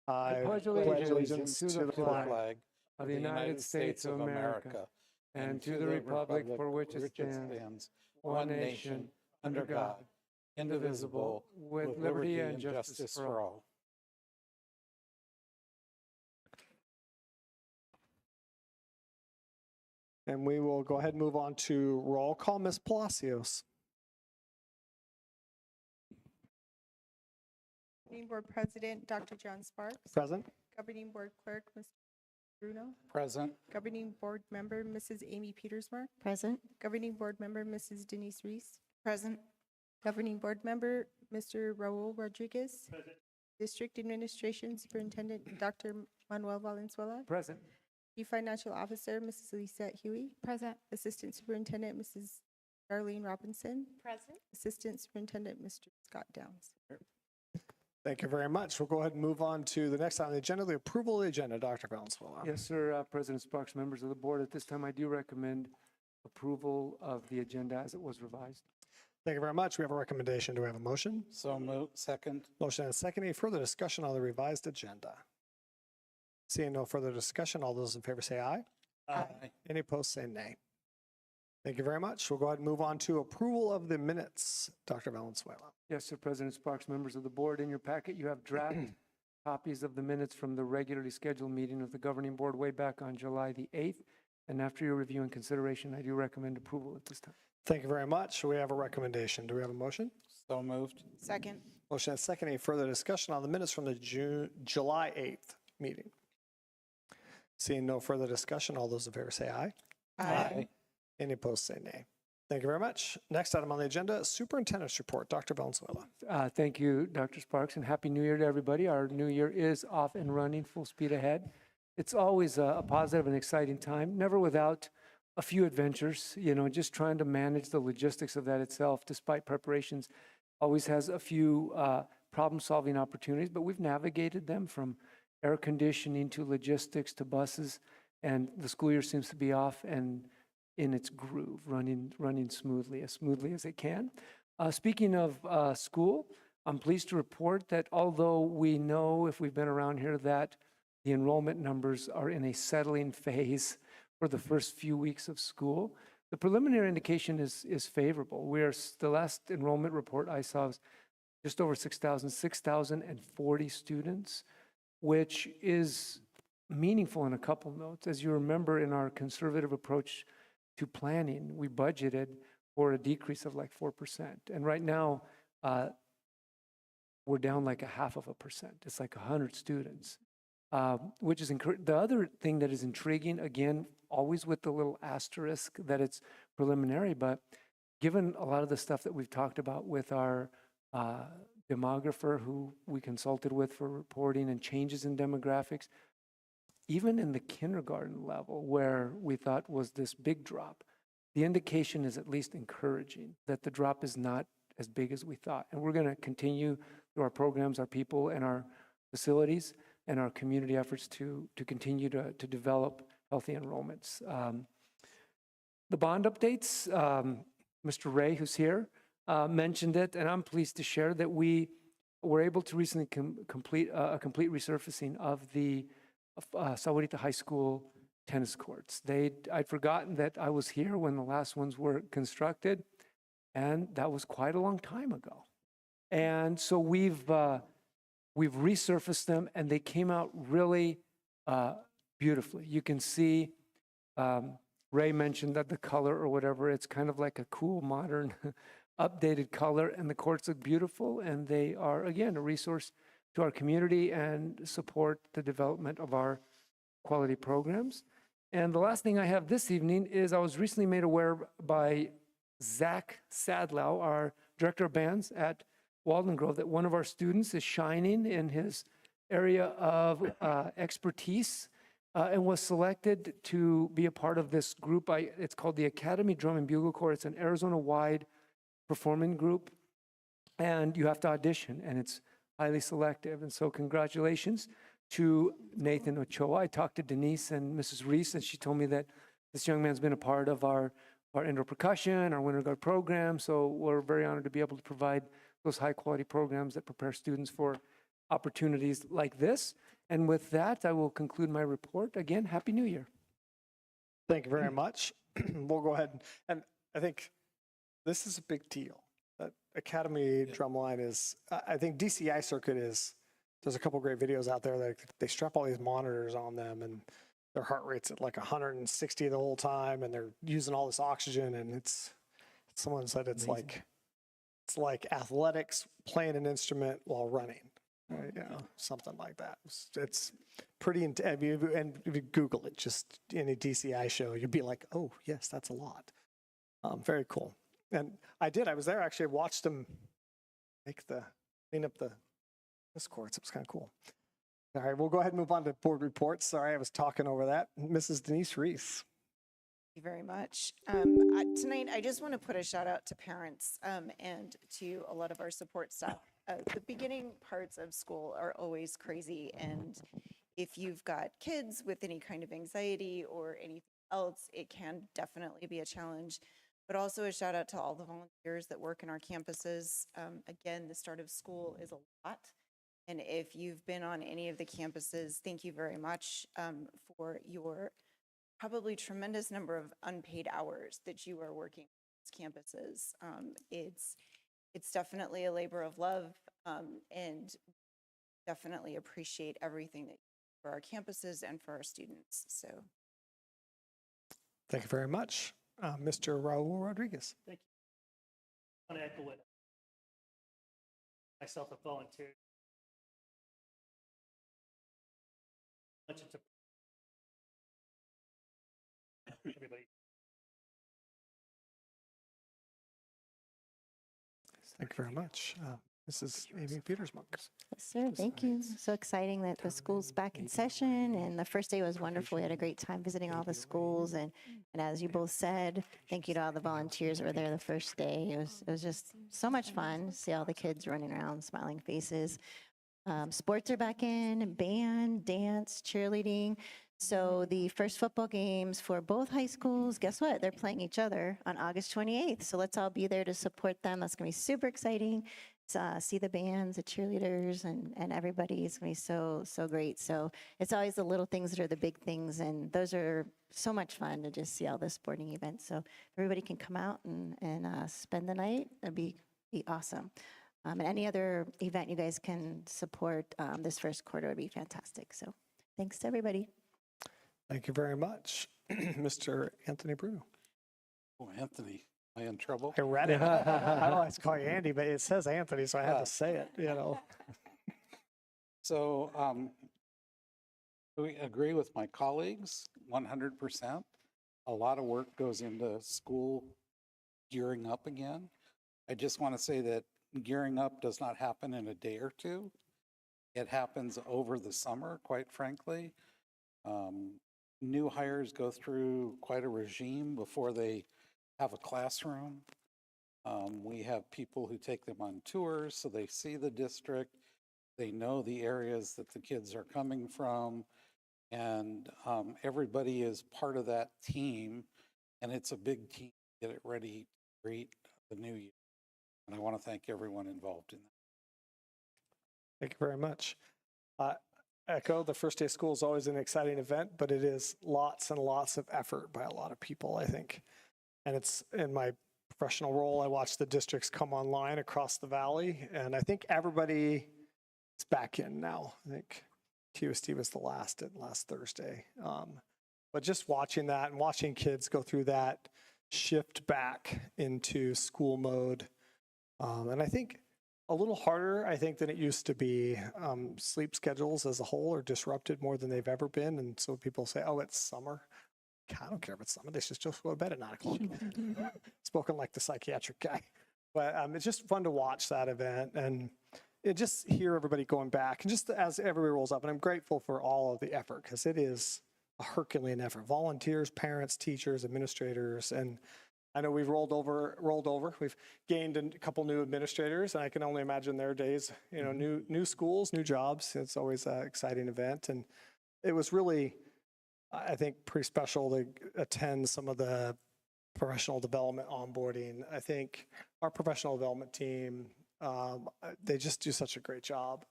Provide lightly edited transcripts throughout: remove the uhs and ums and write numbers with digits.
I pledge allegiance to the flag of the United States of America and to the republic for which it stands, one nation, under God, indivisible, with liberty and justice for all. And we will go ahead and move on to roll call. Ms. Palacios. Governing Board President, Dr. John Sparks. Present. Governing Board Clerk, Mr. Bruno. Present. Governing Board Member, Mrs. Amy Petersmark. Present. Governing Board Member, Mrs. Denise Reese. Present. Governing Board Member, Mr. Raul Rodriguez. Present. District Administration Superintendent, Dr. Manuel Valenzuela. Present. Chief Financial Officer, Mrs. Lisette Huey. Present. Assistant Superintendent, Mrs. Darlene Robinson. Present. Assistant Superintendent, Mr. Scott Downs. Thank you very much. We'll go ahead and move on to the next item on the agenda, the approval of the agenda. Dr. Valenzuela. Yes, sir. President Sparks, members of the board, at this time, I do recommend approval of the agenda as it was revised. Thank you very much. We have a recommendation. Do we have a motion? So moved. Second. Motion and a second. Any further discussion on the revised agenda? Seeing no further discussion, all those in favor say aye. Aye. Any opposed say nay. Thank you very much. We'll go ahead and move on to approval of the minutes. Dr. Valenzuela. Yes, sir. President Sparks, members of the board, in your packet, you have draft copies of the minutes from the regularly scheduled meeting of the governing board way back on July the 8th. And after your review and consideration, I do recommend approval at this time. Thank you very much. We have a recommendation. Do we have a motion? So moved. Second. Motion and second. Any further discussion on the minutes from the July 8th meeting? Seeing no further discussion, all those in favor say aye. Aye. Any opposed say nay. Thank you very much. Next item on the agenda, Superintendent's Report. Dr. Valenzuela. Thank you, Dr. Sparks, and Happy New Year to everybody. Our new year is off and running, full speed ahead. It's always a positive and exciting time, never without a few adventures, just trying to manage the logistics of that itself, despite preparations, always has a few problem-solving opportunities, but we've navigated them from air conditioning to logistics to buses, and the school year seems to be off and in its groove, running smoothly as it can. Speaking of school, I'm pleased to report that although we know, if we've been around here, that the enrollment numbers are in a settling phase for the first few weeks of school, the preliminary indication is favorable. The last enrollment report I saw was just over 6,040 students, which is meaningful in a couple notes. As you remember, in our conservative approach to planning, we budgeted for a decrease of like 4%. And right now, we're down like 0.5%. It's like 100 students, which is the other thing that is intriguing, again, always with the little asterisk that it's preliminary, but given a lot of the stuff that we've talked about with our demographer who we consulted with for reporting and changes in demographics, even in the kindergarten level where we thought was this big drop, the indication is at least encouraging that the drop is not as big as we thought. And we're going to continue through our programs, our people, and our facilities and our community efforts to continue to develop healthy enrollments. The bond updates, Mr. Ray, who's here, mentioned it, and I'm pleased to share that we were able to recently complete a complete resurfacing of the Sahuarita High School tennis courts. I'd forgotten that I was here when the last ones were constructed, and that was quite a long time ago. And so we've resurfaced them, and they came out really beautifully. You can see, Ray mentioned that the color or whatever, it's kind of like a cool, modern, updated color, and the courts look beautiful, and they are, again, a resource to our community and support the development of our quality programs. And the last thing I have this evening is I was recently made aware by Zach Sadlow, our director of bands at Walden Grove, that one of our students is shining in his area of expertise and was selected to be a part of this group. It's called the Academy Drum and Bugle Corps. It's an Arizona-wide performing group, and you have to audition, and it's highly selective. And so congratulations to Nathan Ochoa. I talked to Denise and Mrs. Reese, and she told me that this young man's been a part of our indoor percussion, our winter guard program. So we're very honored to be able to provide those high quality programs that prepare students for opportunities like this. And with that, I will conclude my report. Again, Happy New Year. Thank you very much. We'll go ahead and I think this is a big deal. That Academy Drumline is, I think DCI circuit is, there's a couple great videos out there that they strap all these monitors on them and their heart rate's at like 160 the whole time and they're using all this oxygen and someone said it's like athletics playing an instrument while running. Right, something like that. It's pretty intense. And if you Google it, just any DCI show, you'd be like, oh, yes, that's a lot. Very cool. And I was there actually, I watched them clean up the tennis courts. It was kind of cool. All right, we'll go ahead and move on to board reports. Sorry, I was talking over that. Mrs. Denise Reese. Thank you very much. Tonight, I just want to put a shout out to parents and to a lot of our support staff. The beginning parts of school are always crazy, and if you've got kids with any kind of anxiety or anything else, it can definitely be a challenge. But also a shout out to all the volunteers that work in our campuses. Again, the start of school is a lot. And if you've been on any of the campuses, thank you very much for your probably tremendous number of unpaid hours that you are working on these campuses. It's definitely a labor of love, and definitely appreciate everything that you do for our campuses and for our students. So, Thank you very much. Mr. Raul Rodriguez. Thank you. I want to echo it. Myself have volunteered. Much into everybody. Thank you very much. Mrs. Amy Petersmonk. Yes, sir. Thank you. So exciting that the school's back in session, and the first day was wonderful. We had a great time visiting all the schools, and as you both said, thank you to all the volunteers that were there the first day. It was just so much fun to see all the kids running around, smiling faces. Sports are back in, band, dance, cheerleading. So the first football games for both high schools, guess what? They're playing each other on August 28th. So let's all be there to support them. That's going to be super exciting. See the bands, the cheerleaders, and everybody is going to be so great. So it's always the little things that are the big things, and those are so much fun to just see all the sporting events. So everybody can come out and spend the night. That'd be awesome. And any other event you guys can support this first quarter would be fantastic. So thanks to everybody. Thank you very much. Mr. Anthony Bruno. Oh, Anthony, am I in trouble? I read it. I always call you Andy, but it says Anthony, so I had to say it, So we agree with my colleagues 100%. A lot of work goes into school gearing up again. I just want to say that gearing up does not happen in a day or two. It happens over the summer, quite frankly. New hires go through quite a regime before they have a classroom. We have people who take them on tours so they see the district. They know the areas that the kids are coming from. And everybody is part of that team. And it's a big team to get it ready to greet the new year. And I want to thank everyone involved in that. Thank you very much. Echo, the first day of school is always an exciting event, but it is lots and lots of effort by a lot of people, I think. And it's in my professional role, I watch the districts come online across the valley, and I think everybody is back in now. I think TUSD was the last Thursday. But just watching that and watching kids go through that shift back into school mode. And I think a little harder, I think, than it used to be. Sleep schedules as a whole are disrupted more than they've ever been. And so people say, oh, it's summer. I don't care if it's summer. They should just go to bed at 9 o'clock. Spoken like the psychiatric guy. But it's just fun to watch that event and just hear everybody going back. And just as everybody rolls up, and I'm grateful for all of the effort because it is a Herculean effort. Volunteers, parents, teachers, administrators, and I know we've rolled over. We've gained a couple new administrators, and I can only imagine their days. You know, new schools, new jobs. It's always an exciting event, and it was really, I think, pretty special to attend some of the professional development onboarding. I think our professional development team, they just do such a great job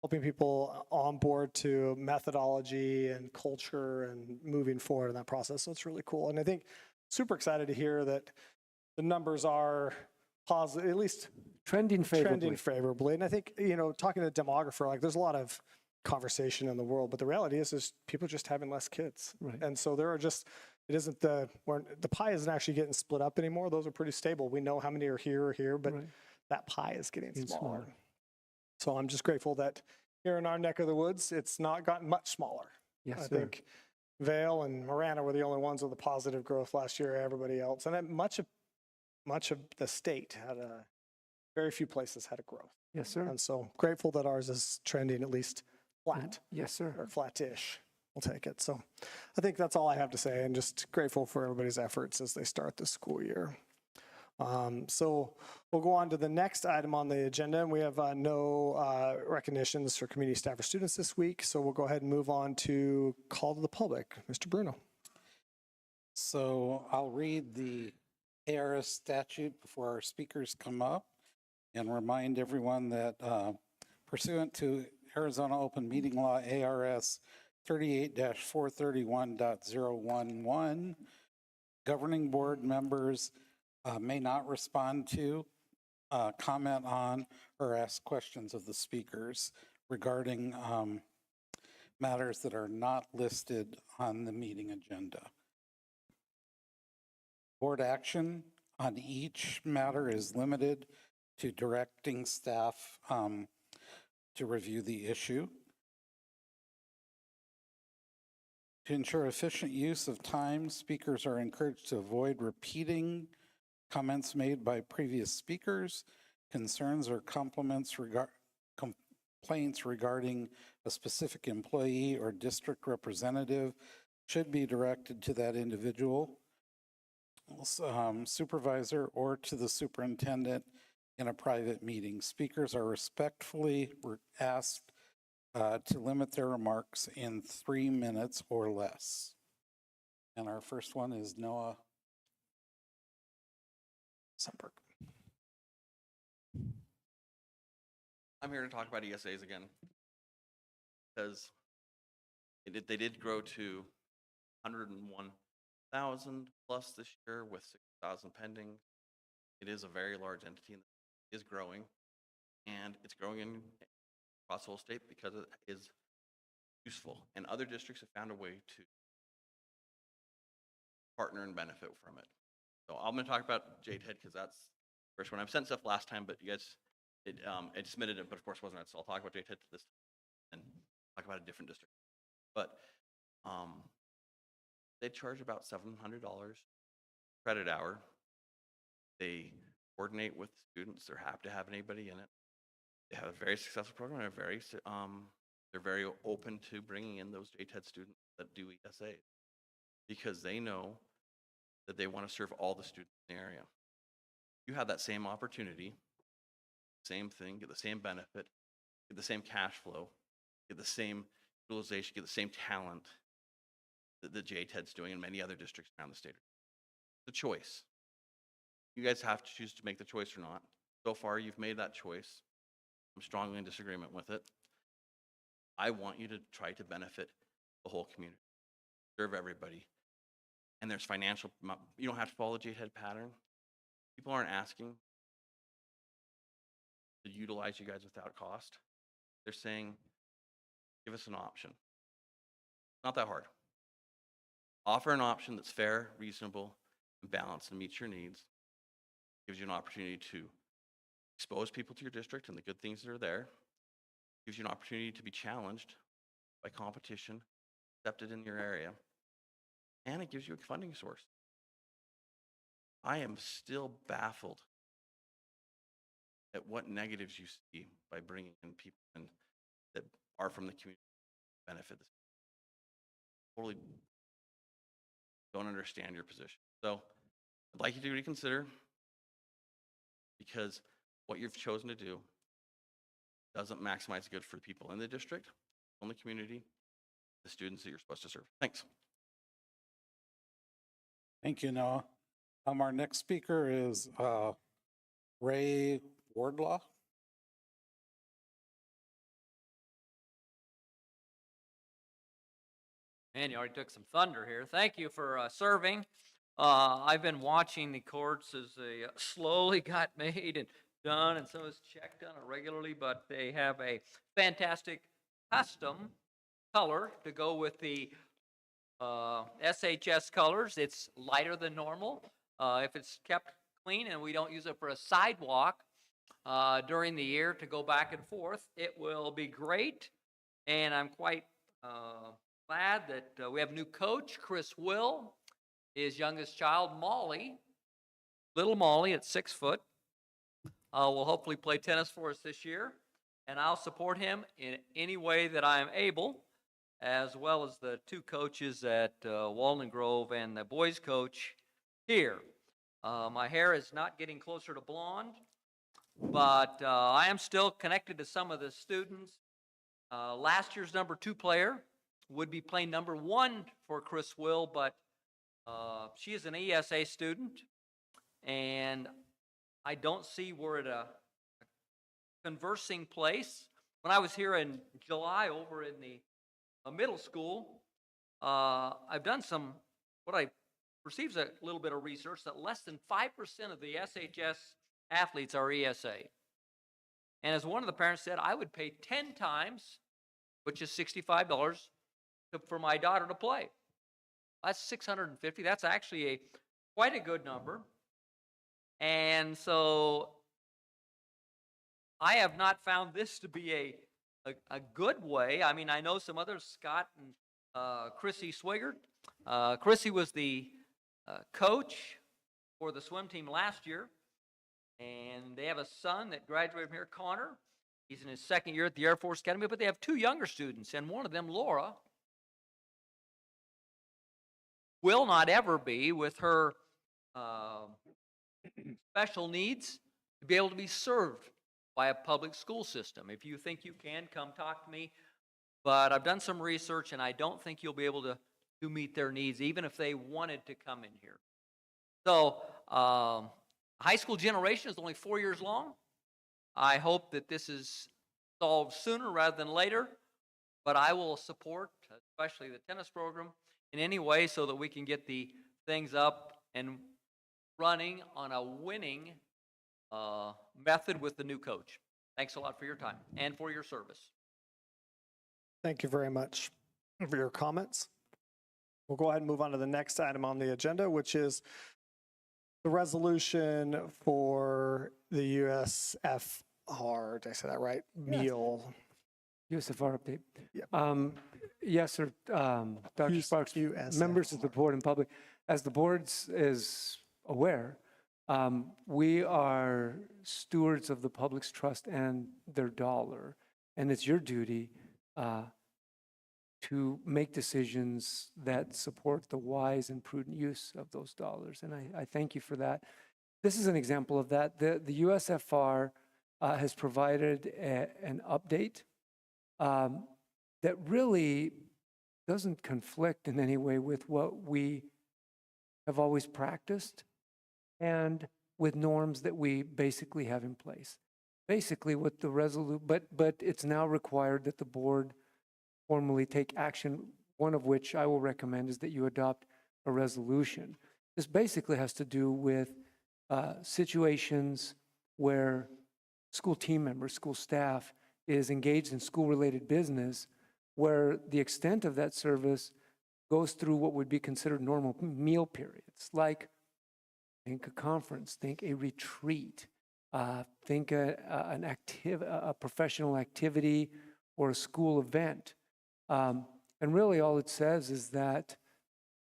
helping people on board to methodology and culture and moving forward in that process. So it's really cool. And I think super excited to hear that the numbers are positive, at least Trending favorably. trending favorably. And I think, talking to a demographer, like there's a lot of conversation in the world, but the reality is people just having less kids. Right. And so it isn't the pie isn't actually getting split up anymore. Those are pretty stable. We know how many are here, but Right. that pie is getting Getting smaller. smaller. So I'm just grateful that here in our neck of the woods, it's not gotten much smaller. Yes, I sir. think Vale and Marana were the only ones with the positive growth last year. Everybody else, and much of the state had very few places had a growth. Yes, sir. And so grateful that ours is trending at least flat Yes, sir. or flat-ish. We'll take it. So I think that's all I have to say, and just grateful for everybody's efforts as they start the school year. So we'll go on to the next item on the agenda, and we have no recognitions for community staff or students this week. So we'll go ahead and move on to call to the public. Mr. Bruno. So I'll read the ARS statute before our speakers come up and remind everyone that pursuant to Arizona Open Meeting Law, ARS 38-431.011, governing board members may not respond to, comment on, or ask questions of the speakers regarding matters that are not listed on the meeting agenda. Board action on each matter is limited to directing staff to review the issue. To ensure efficient use of time, speakers are encouraged to avoid repeating comments made by previous speakers, concerns or complaints regarding a specific employee or district representative should be directed to that individual, supervisor, or to the superintendent in a private meeting. Speakers are respectfully asked to limit their remarks in 3 minutes or less. And our first one is Noah Sumberg. I'm here to talk about ESAs again, because they did grow to 101,000 plus this year with 6,000 pending. It is a very large entity and is growing, and it's growing across the whole state because it is useful, and other districts have found a way to partner and benefit from it. So I'm going to talk about JTED because that's the first one. I've sent stuff last time, but you guys it submitted it, but of course wasn't it. So I'll talk about JTED this and talk about a different district. But they charge about $700 credit hour. They coordinate with students. They're happy to have anybody in it. They have a very successful program. They're very open to bringing in those JTED students that do ESAs because they know that they want to serve all the students in the area. You have that same opportunity, same thing, get the same benefit, get the same cash flow, get the same utilization, get the same talent that the JTED's doing in many other districts around the state. The choice. You guys have to choose to make the choice or not. So far, you've made that choice. I'm strongly in disagreement with it. I want you to try to benefit the whole community, serve everybody. And there's financial, you don't have to follow the JTED pattern. People aren't asking to utilize you guys without cost. They're saying, give us an option. Not that hard. Offer an option that's fair, reasonable, and balanced and meets your needs. Gives you an opportunity to expose people to your district and the good things that are there. Gives you an opportunity to be challenged by competition, accepted in your area. And it gives you a funding source. I am still baffled at what negatives you see by bringing in people in that are from the community benefit this. Totally don't understand your position. So I'd like you to reconsider, because what you've chosen to do doesn't maximize good for the people in the district, in the community, the students that you're supposed to serve. Thanks. Thank you, Noah. Our next speaker is Ray Wardlaw. Man, you already took some thunder here. Thank you for serving. I've been watching the courts as they slowly got made and done, and so is checked on it regularly, but they have a fantastic custom color to go with the SHS colors. It's lighter than normal. If it's kept clean and we don't use it for a sidewalk during the year to go back and forth, it will be great. And I'm quite glad that we have a new coach, Chris Will, his youngest child, Molly, little Molly at 6 foot, will hopefully play tennis for us this year. And I'll support him in any way that I am able, as well as the two coaches at Walden Grove and the boys coach here. My hair is not getting closer to blonde, but I am still connected to some of the students. Last year's number 2 player would be playing number 1 for Chris Will, but she is an ESA student, and I don't see we're at a conversing place. When I was here in July over in the middle school, I've done what I perceive as a little bit of research that less than 5% of the SHS athletes are ESA. And as one of the parents said, I would pay 10 times, which is $65, for my daughter to play. That's $650. That's actually quite a good number. And so I have not found this to be a good way. I mean, I know some others, Scott and Chrissy Swigert. Chrissy was the coach for the swim team last year, and they have a son that graduated from here, Connor. He's in his 2nd year at the Air Force Academy, but they have 2 younger students, and one of them, Laura, will not ever be, with her special needs, to be able to be served by a public school system. If you think you can, come talk to me. But I've done some research, and I don't think you'll be able to meet their needs, even if they wanted to come in here. So high school generation is only 4 years long. I hope that this is solved sooner rather than later, but I will support, especially the tennis program, in any way so that we can get the things up and running on a winning method with the new coach. Thanks a lot for your time and for your service. Thank you very much for your comments. We'll go ahead and move on to the next item on the agenda, which is the resolution for the USFR. Did I say that right? Meal. USFR update. Yep. Yes, sir. Dr. Sparks, members of the board and public, as the board is aware, we are stewards of the public's trust and their dollar, and it's your duty to make decisions that support the wise and prudent use of those dollars, and I thank you for that. This is an example of that. The USFR has provided an update that really doesn't conflict in any way with what we have always practiced and with norms that we basically have in place. Basically what the but it's now required that the board formally take action, one of which I will recommend is that you adopt a resolution. This basically has to do with situations where school team members, school staff is engaged in school-related business where the extent of that service goes through what would be considered normal meal periods, like think a conference, think a retreat, think a professional activity or a school event. And really all it says is that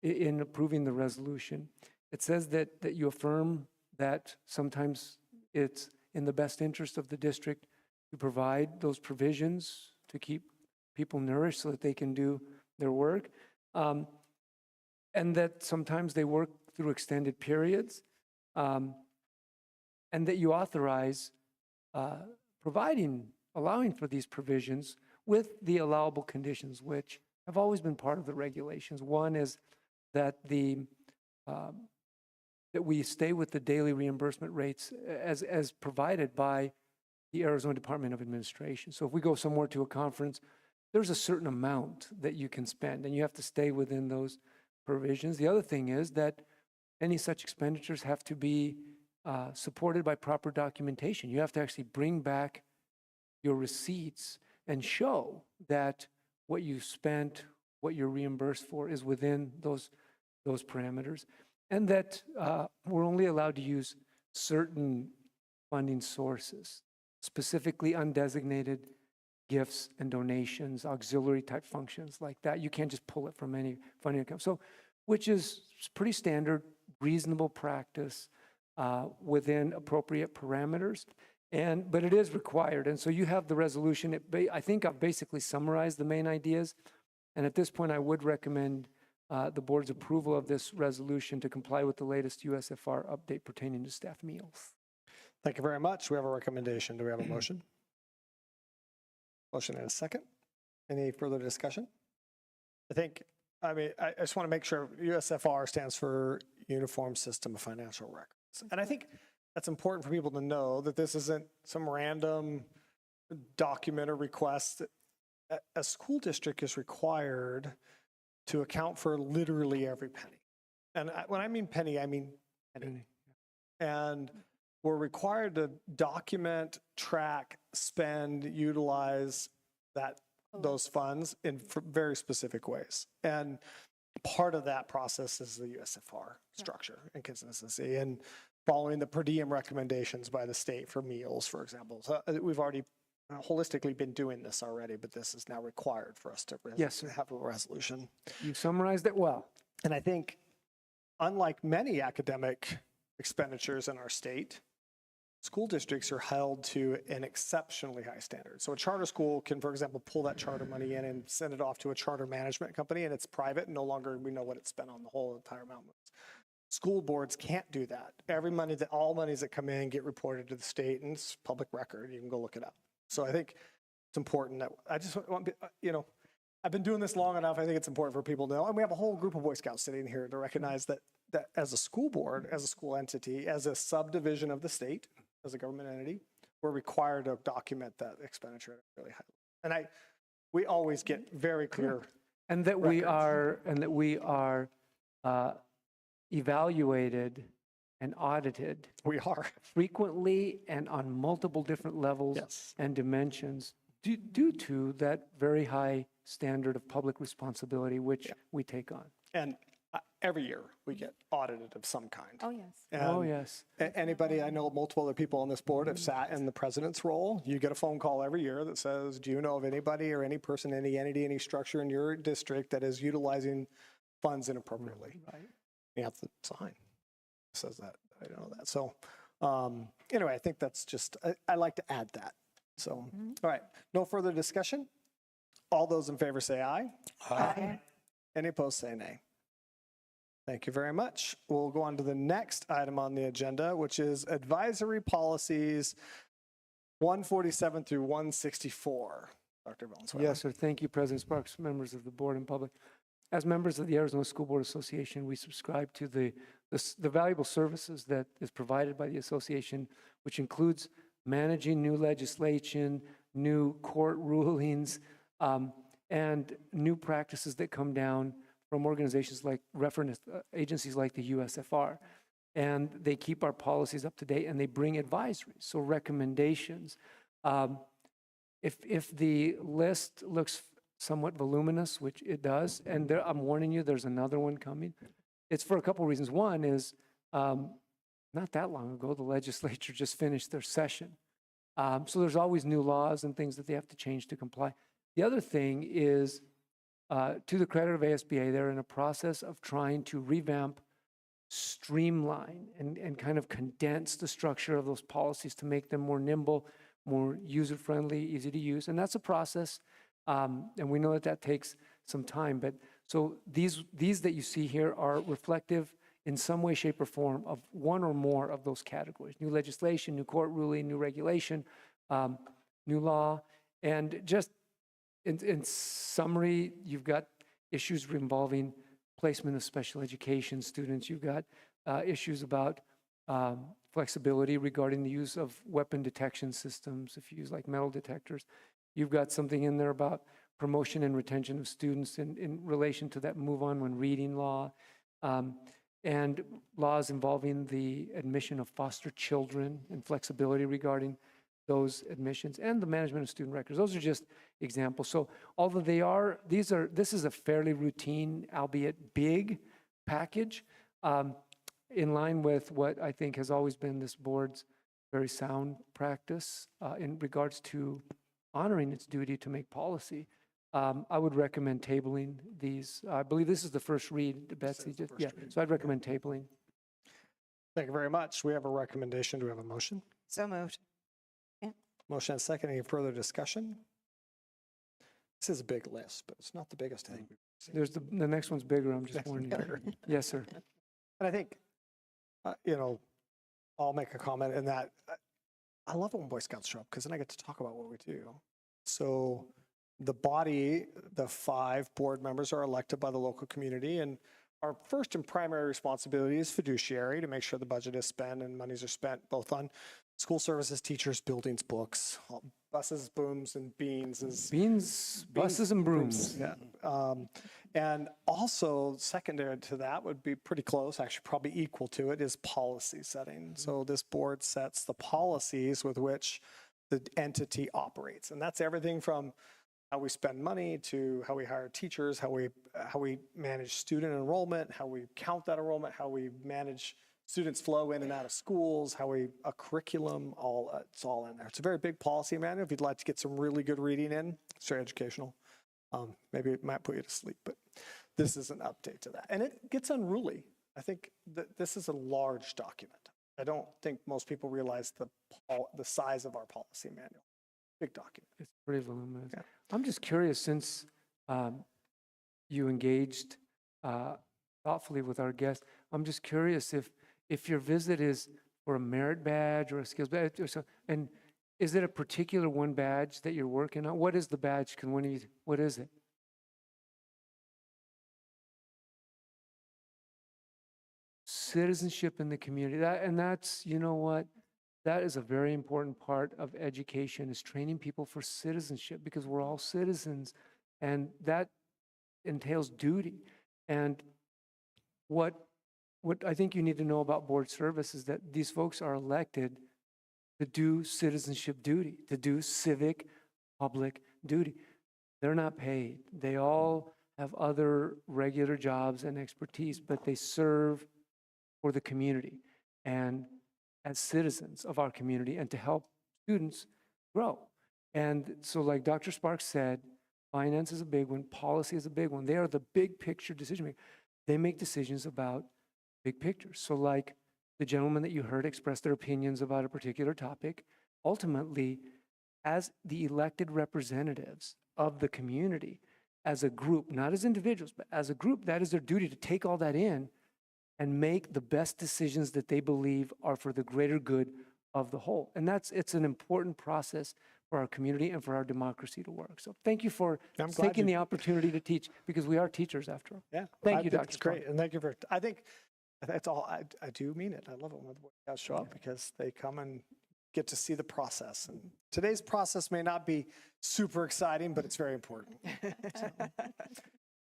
in approving the resolution, it says that you affirm that sometimes it's in the best interest of the district to provide those provisions to keep people nourished so that they can do their work. And that sometimes they work through extended periods. And that you authorize allowing for these provisions with the allowable conditions, which have always been part of the regulations. One is that that we stay with the daily reimbursement rates as provided by the Arizona Department of Administration. So if we go somewhere to a conference, there's a certain amount that you can spend, and you have to stay within those provisions. The other thing is that any such expenditures have to be supported by proper documentation. You have to actually bring back your receipts and show that what you spent, what you're reimbursed for is within those parameters, and that we're only allowed to use certain funding sources, specifically undesignated gifts and donations, auxiliary type functions like that. You can't just pull it from any funding account. So, which is pretty standard, reasonable practice within appropriate parameters. But it is required. And so you have the resolution. I think I've basically summarized the main ideas. And at this point, I would recommend the board's approval of this resolution to comply with the latest USFR update pertaining to staff meals. Thank you very much. We have a recommendation. Do we have a motion? Motion and a second. Any further discussion? I just want to make sure USFR stands for Uniform System of Financial Records. And I think that's important for people to know that this isn't some random document or request. A school district is required to account for literally every penny. And when I mean penny, I mean penny. And we're required to document, track, spend, utilize those funds in very specific ways. And part of that process is the USFR structure and consistency, and following the per diem recommendations by the state for meals, for example. So we've already holistically been doing this already, but this is now required for us to have a resolution. You summarized it well. And I think, unlike many academic expenditures in our state, school districts are held to an exceptionally high standard. So a charter school can, for example, pull that charter money in and send it off to a charter management company, and it's private, and no longer we know what it's spent on the whole entire amount. School boards can't do that. All monies that come in get reported to the state, and it's public record. You can go look it up. So I think it's important that I just want, I've been doing this long enough. I think it's important for people to know. And we have a whole group of Boy Scouts sitting here to recognize that as a school board, as a school entity, as a subdivision of the state, as a government entity, we're required to document that expenditure at a really high level. And we always get very clear. And that we are evaluated and audited. We are. Frequently and on multiple different levels and dimensions due to that very high standard of public responsibility, which we take on. And every year we get audited of some kind. Oh, yes. And yes. Anybody, I know multiple other people on this board have sat in the president's role. You get a phone call every year that says, do you know of anybody or any person, any entity, any structure in your district that is utilizing funds inappropriately? Right. You have to sign. It says that. I don't know that. So anyway, I think that's just, I like to add that. So, all right. No further discussion. All those in favor say aye. Aye. Any opposed say nay. Thank you very much. We'll go on to the next item on the agenda, which is advisory policies 147 through 164. Dr. Valenzuela. Yes, sir. Thank you, President Sparks, members of the board and public. As members of the Arizona School Board Association, we subscribe to the valuable services that is provided by the association, which includes managing new legislation, new court rulings, and new practices that come down from organizations like reference agencies like the USFR. And they keep our policies up to date, and they bring advisories, so recommendations. If the list looks somewhat voluminous, which it does, and I'm warning you, there's another one coming. It's for a couple reasons. One is, not that long ago, the legislature just finished their session. So there's always new laws and things that they have to change to comply. The other thing is, to the credit of ASBA, they're in a process of trying to revamp, streamline, and kind of condense the structure of those policies to make them more nimble, more user-friendly, easy to use. And that's a process. And we know that takes some time. But so these that you see here are reflective in some way, shape, or form of one or more of those categories: new legislation, new court ruling, new regulation, new law. And just in summary, you've got issues involving placement of special education students. You've got issues about flexibility regarding the use of weapon detection systems, if you use like metal detectors. You've got something in there about promotion and retention of students in relation to that move on when reading law, and laws involving the admission of foster children and flexibility regarding those admissions and the management of student records. Those are just examples. So although this is a fairly routine, albeit big package, in line with what I think has always been this board's very sound practice in regards to honoring its duty to make policy. I would recommend tabling these. I believe this is the first read, Betsy. Yeah, so I'd recommend tabling. Thank you very much. We have a recommendation. Do we have a motion? So moved. Motion and second. Any further discussion? This is a big list, but it's not the biggest thing. There's the next one's bigger, I'm just warning you. Yes, sir. And I think, I'll make a comment in that I love it when Boy Scouts show up because then I get to talk about what we do. So the body, the 5 board members are elected by the local community, and our first and primary responsibility is fiduciary to make sure the budget is spent and monies are spent both on school services, teachers, buildings, books, buses, booms, and beans. Buses and brooms. Yeah. And also secondary to that would be pretty close, actually probably equal to it, is policy setting. So this board sets the policies with which the entity operates. And that's everything from how we spend money to how we hire teachers, how we manage student enrollment, how we count that enrollment, how we manage students flow in and out of schools, a curriculum, it's all in there. It's a very big policy manual. If you'd like to get some really good reading in, it's very educational. Maybe it might put you to sleep, but this is an update to that. And it gets unruly. I think that this is a large document. I don't think most people realize the size of our policy manual. Big document. It's pretty voluminous. Yeah. I'm just curious, since you engaged thoughtfully with our guest, I'm just curious if your visit is for a merit badge or a skills badge, and is it a particular one badge that you're working on? What is the badge? What is it? Citizenship in the community. That's, you know what? That is a very important part of education, is training people for citizenship, because we're all citizens, and that entails duty. And what I think you need to know about board service is that these folks are elected to do citizenship duty, to do civic public duty. They're not paid. They all have other regular jobs and expertise, but they serve for the community and as citizens of our community, and to help students grow. And so, like Dr. Sparks said, finance is a big one, policy is a big one. They are the big picture decision maker. They make decisions about big pictures. So like the gentleman that you heard express their opinions about a particular topic, ultimately, as the elected representatives of the community, as a group, not as individuals, but as a group, that is their duty to take all that in and make the best decisions that they believe are for the greater good of the whole. And it's an important process for our community and for our democracy to work. So thank you for taking the opportunity to teach, because we are teachers after all. Yeah. Thank you, Dr. That's great. And thank you I think that's all. I do mean it. I love it when the Boy Scouts show up, because they come and get to see the process. And today's process may not be super exciting, but it's very important. So.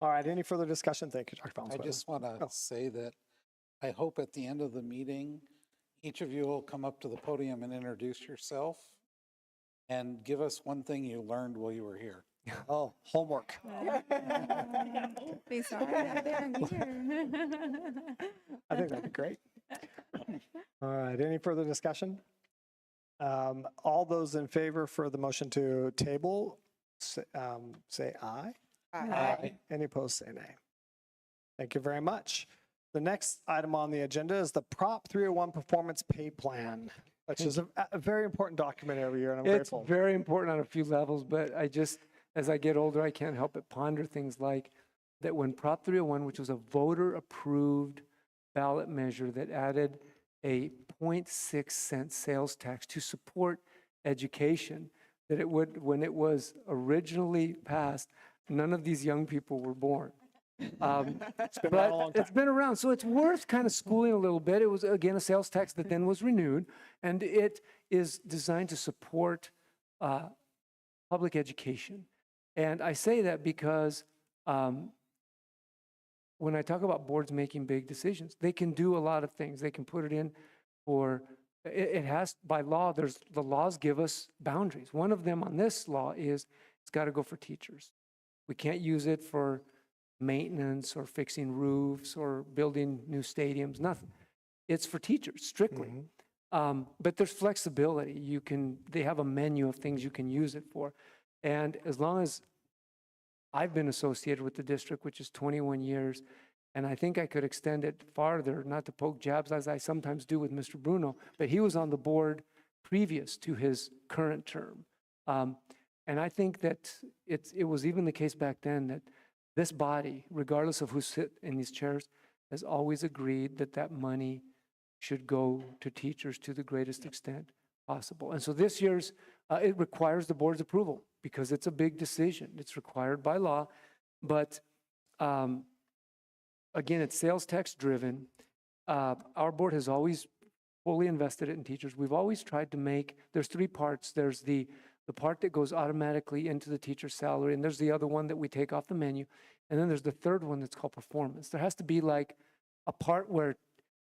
All right. Any further discussion? Thank you, Dr. Valenzuela. I just want to say that I hope at the end of the meeting, each of you will come up to the podium and introduce yourself and give us one thing you learned while you were here. Oh, homework. Be sorry that they're here. I think that'd be great. All right. Any further discussion? All those in favor for the motion to table, say aye. Aye. Any opposed, say nay. Thank you very much. The next item on the agenda is the Prop 301 Performance Pay Plan, which is a very important document every year, and I'm It's grateful. very important on a few levels, but as I get older, I can't help but ponder things like that when Prop 301, which was a voter-approved ballot measure that added a 0.6 cent sales tax to support education, that when it was originally passed, none of these young people were born. It's been around a long time. It's been around, so it's worth kind of schooling a little bit. It was, again, a sales tax that then was renewed, and it is designed to support public education. And I say that because when I talk about boards making big decisions, they can do a lot of things. They can put it in for, it has, by law, the laws give us boundaries. One of them on this law is it's got to go for teachers. We can't use it for maintenance or fixing roofs or building new stadiums, nothing. It's for teachers strictly. But there's flexibility. They have a menu of things you can use it for. And as long as I've been associated with the district, which is 21 years, and I think I could extend it farther, not to poke jabs as I sometimes do with Mr. Bruno, but he was on the board previous to his current term. And I think that it was even the case back then that this body, regardless of who sit in these chairs, has always agreed that that money should go to teachers to the greatest extent possible. And so this year's, it requires the board's approval because it's a big decision. It's required by law, but again, it's sales tax driven. Our board has always fully invested it in teachers. We've always tried to make, there's three parts. There's the part that goes automatically into the teacher's salary, and there's the other one that we take off the menu. And then there's the third one that's called performance. There has to be like a part where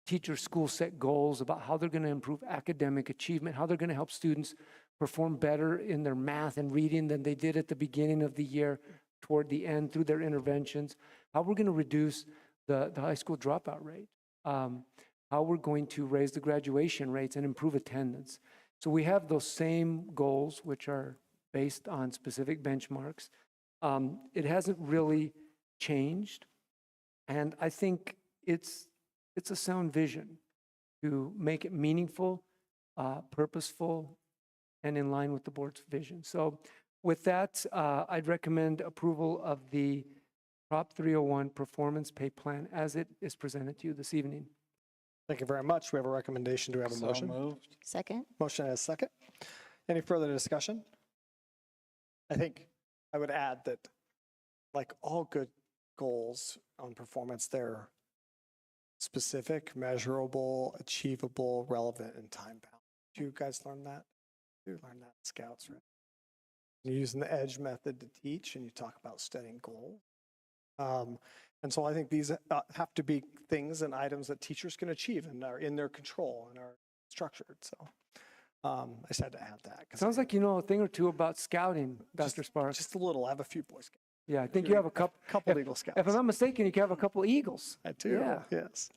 teachers, schools set goals about how they're going to improve academic achievement, how they're going to help students perform better in their math and reading than they did at the beginning of the year toward the end through their interventions, how we're going to reduce the high school dropout rate, how we're going to raise the graduation rates and improve attendance. So we have those same goals, which are based on specific benchmarks. It hasn't really changed. And I think it's a sound vision to make it meaningful, purposeful, and in line with the board's vision. So with that, I'd recommend approval of the Prop 301 Performance Pay Plan as it is presented to you this evening. Thank you very much. We have a recommendation. Do we have a So motion? moved. Second? Motion and a second. Any further discussion? I think I would add that, like all good goals on performance, they're specific, measurable, achievable, relevant, and time-bound. Did you guys learn that? You learned that in Scouts, right? You're using the EDGE method to teach, and you talk about setting goals. And so I think these have to be things and items that teachers can achieve and are in their control and are structured. So I just had to add that. Sounds like you know a thing or two about scouting, Dr. Sparks. Just a little. I have a few Boy Scouts. Yeah, I think you have a couple. Couple Eagle Scouts. If I'm not mistaken, you can have a couple Eagles. I do. Yeah. Yes.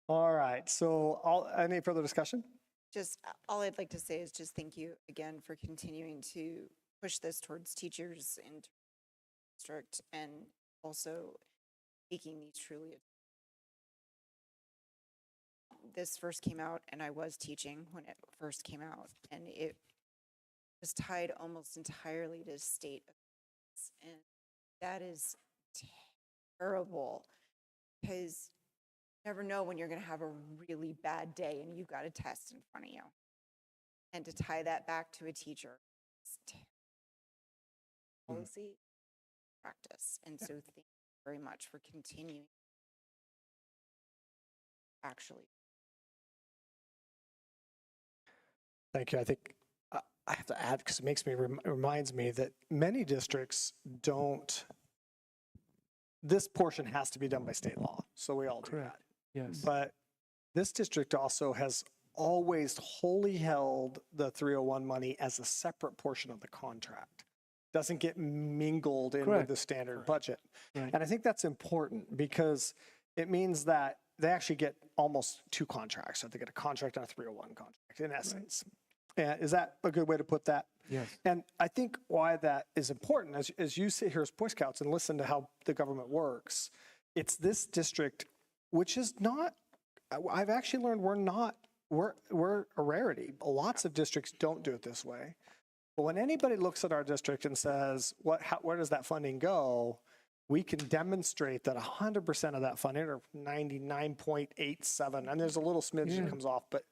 All right. So any further discussion? Just, all I'd like to say is just thank you again for continuing to push this towards teachers in district and also making these truly. This first came out and I was teaching when it first came out, and it was tied almost entirely to state affairs, and that is terrible because you never know when you're going to have a really bad day and you've got a test in front of you. And to tie that back to a teacher, it's policy practice. And so thank you very much for continuing. Actually. Thank you. I think I have to add, because it makes me reminds me that many districts don't. This portion has to be done by state law, so we all do Correct. that. Yes. But this district also has always wholly held the 301 money as a separate portion of the contract. Doesn't get mingled in with the standard budget. Right. And I think that's important because it means that they actually get almost two contracts. So they get a contract and a 301 contract in essence. And is that a good way to put that? Yes. And I think why that is important, as you sit here as Boy Scouts and listen to how the government works, it's this district, which is not, I've actually learned we're a rarity. Lots of districts don't do it this way. But when anybody looks at our district and says, where does that funding go? We can demonstrate that 100% of that funding, or 99.87, and there's a little smidge that comes off, but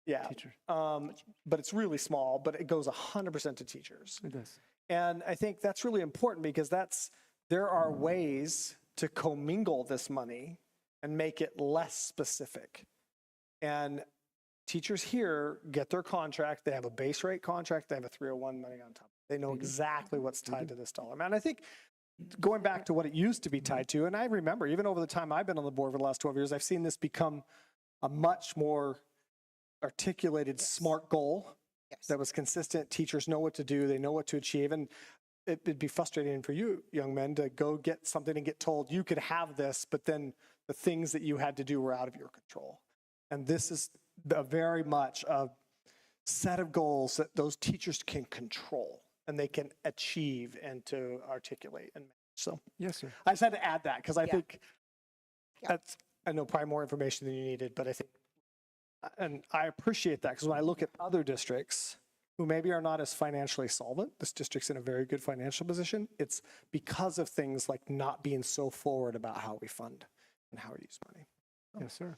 yeah. Teacher. But it's really small, but it goes 100% to teachers. It does. And I think that's really important because there are ways to commingle this money and make it less specific. And teachers here get their contract. They have a base rate contract. They have a 301 money on top. They know exactly what's tied to this dollar amount. I think going back to what it used to be tied to, and I remember even over the time I've been on the board for the last 12 years, I've seen this become a much more articulated, smart goal that was consistent. Teachers know what to do. They know what to achieve. And it'd be frustrating for you, young men, to go get something and get told you could have this, but then the things that you had to do were out of your control. And this is very much a set of goals that those teachers can control and they can achieve and to articulate and manage. So Yes, sir. I just had to add that because I think Yeah. that's, I know probably more information than you needed, but I think, and I appreciate that because when I look at other districts who maybe are not as financially solvent, this district's in a very good financial position. It's because of things like not being so forward about how we fund and how we use money. Yes, sir.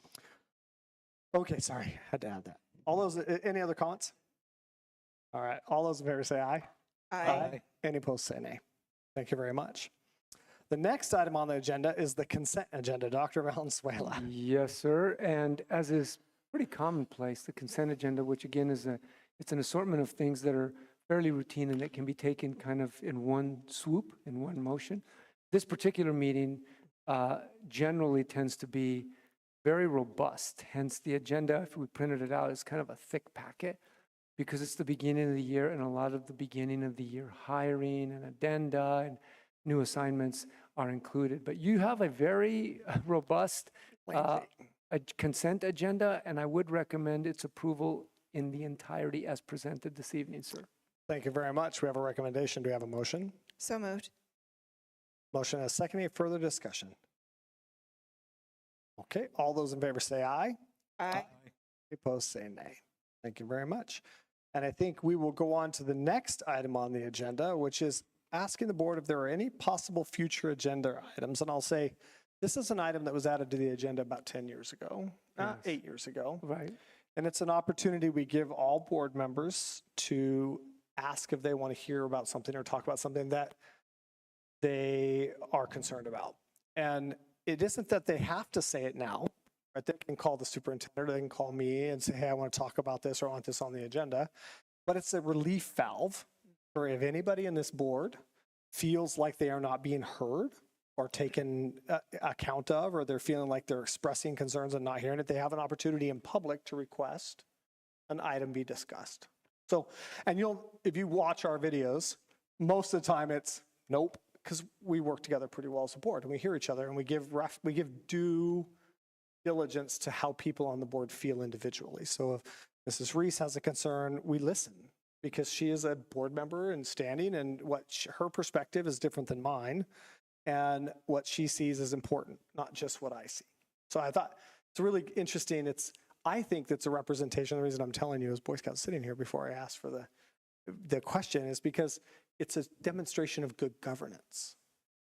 Okay, sorry, had to add that. All those, any other comments? All right, all those in favor say aye. Aye. Any opposed say nay. Thank you very much. The next item on the agenda is the consent agenda. Dr. Valenzuela. Yes, sir. And as is pretty commonplace, the consent agenda, which again is it's an assortment of things that are fairly routine and that can be taken kind of in one swoop, in one motion. This particular meeting generally tends to be very robust. Hence the agenda, if we printed it out, is kind of a thick packet because it's the beginning of the year and a lot of the beginning of the year hiring and addenda and new assignments are included. But you have a very robust a consent agenda, and I would recommend its approval in the entirety as presented this evening, sir. Thank you very much. We have a recommendation. Do we have a motion? So moved. Motion and a second. Any further discussion? Okay, all those in favor say aye. Aye. Opposed say nay. Thank you very much. And I think we will go on to the next item on the agenda, which is asking the board if there are any possible future agenda items. And I'll say, this is an item that was added to the agenda about 10 years ago, Yes. 8 years ago. Right. And it's an opportunity we give all board members to ask if they want to hear about something or talk about something that they are concerned about. And it isn't that they have to say it now, right? They can call the superintendent, or they can call me and say, hey, I want to talk about this or I want this on the agenda. But it's a relief valve for if anybody in this board feels like they are not being heard or taken account of, or they're feeling like they're expressing concerns and not hearing it, they have an opportunity in public to request an item be discussed. So, and if you watch our videos, most of the time it's nope, because we work together pretty well as a board and we hear each other and we give due diligence to how people on the board feel individually. So if Mrs. Reese has a concern, we listen because she is a board member and standing, and her perspective is different than mine. And what she sees is important, not just what I see. So I thought it's really interesting. I think that's a representation. The reason I'm telling you is Boy Scout sitting here before I asked for the question is because it's a demonstration of good governance.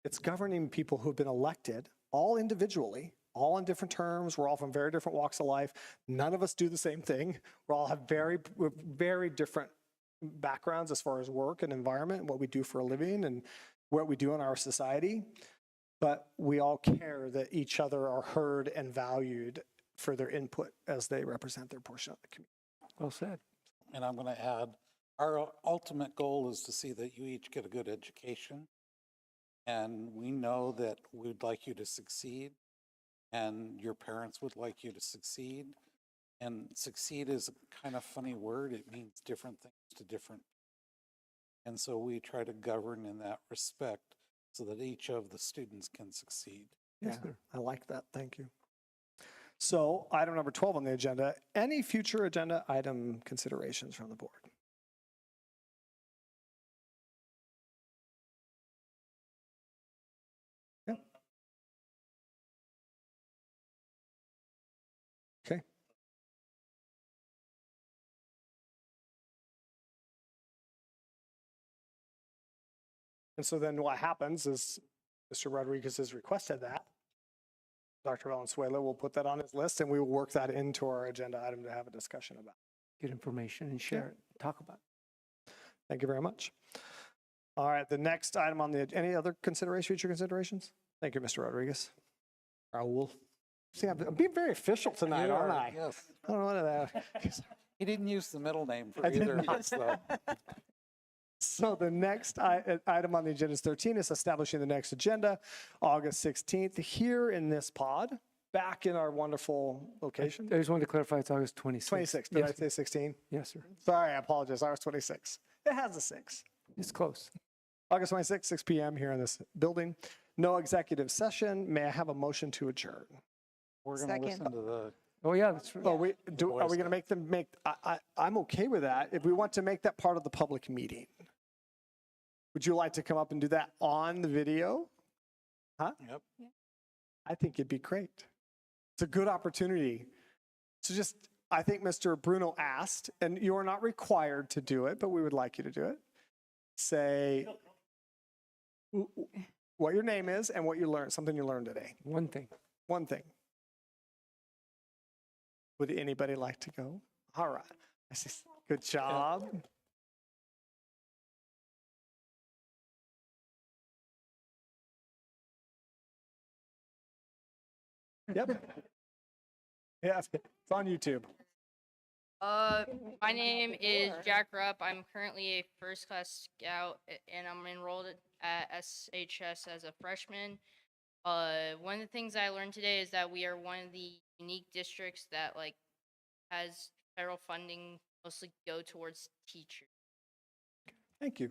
It's governing people who've been elected, all individually, all on different terms. We're all from very different walks of life. None of us do the same thing. We all have very different backgrounds as far as work and environment and what we do for a living and what we do in our society, but we all care that each other are heard and valued for their input as they represent their portion of the community. Well said. And I'm going to add, our ultimate goal is to see that you each get a good education. And we know that we'd like you to succeed, and your parents would like you to succeed. And succeed is a kind of funny word. It means different things to different. And so we try to govern in that respect so that each of the students can succeed. Yes, sir. I like that. Thank you. So item number 12 on the agenda, any future agenda item considerations from the board? Yeah. Okay. And so then what happens is Mr. Rodriguez has requested that. Dr. Valenzuela will put that on his list and we will work that into our agenda item to have a discussion about. Get information and share it, talk about it. Thank you very much. All right, the next item on any other future considerations? Thank you, Mr. Rodriguez. Raul. See, I'm being very official tonight, You aren't are, I? yes. I don't know what that. He didn't use the middle name for I did either of not. us, though. So the next item on the agenda is 13 is establishing the next agenda, August 16th, here in this pod, back in our wonderful location. I just wanted to clarify, it's August 26th. 26, did I Yes, say 16? yes, sir. Sorry, I apologize, August 26. It has a 6. It's close. August 26, 6 p.m. here in this building. No executive session. May I have a motion to adjourn? We're going to Second. listen to the, Oh, yeah, that's right. Oh, are we going to I'm okay with that. If we want to make that part of the public meeting. Would you like to come up and do that on the video? Huh? yep. I think it'd be great. It's a good opportunity. So just, I think Mr. Bruno asked, and you are not required to do it, but we would like you to do it. Say what your name is and what you learned, something you learned today. One thing. One thing. Would anybody like to go? All right. Good job. Yep. Yeah, it's on YouTube. My name is Jack Rupp. I'm currently a first class scout and I'm enrolled at SHS as a freshman. One of the things I learned today is that we are one of the unique districts that has federal funding mostly go towards teachers. Thank you.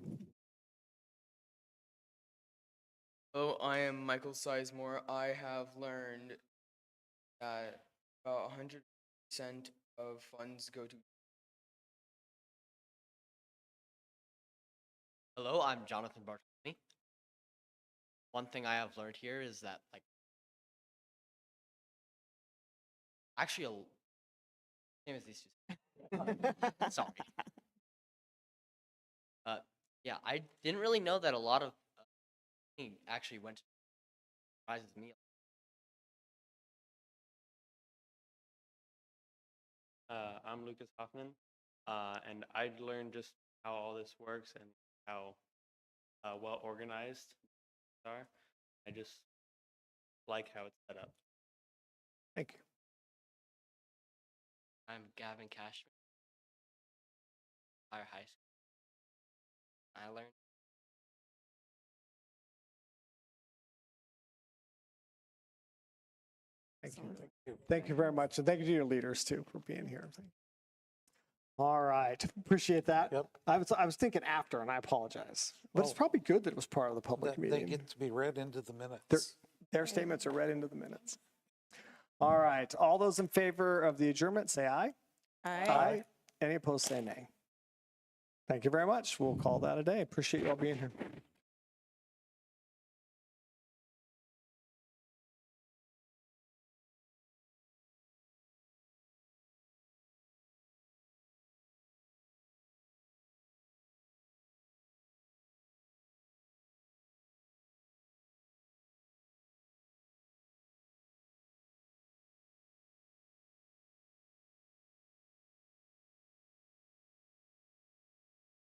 Hello, I am Michael Sizemore. I have learned that about 100% of funds go to. Hello, I'm Jonathan Bartolome. One thing I have learned here is that, actually, same as these two. Sorry. Yeah, I didn't really know that a lot of actually went to surprises me. I'm Lucas Hoffman, and I learned just how all this works and how well organized they are. I just like how it's set up. Thank you. I'm Gavin Cashman, Fire High School. I learned. Thank you. Thank you very much. And thank you to your leaders too for being here. All right. Appreciate that. Yep. I was thinking after and I apologize. But it's probably good that it was part of the public They meeting. get to be read into the minutes. Their statements are read into the minutes. All right. All those in favor of the adjournment, say aye. Aye. Any opposed, say nay. Thank you very much. We'll call that a day. Appreciate you all being here.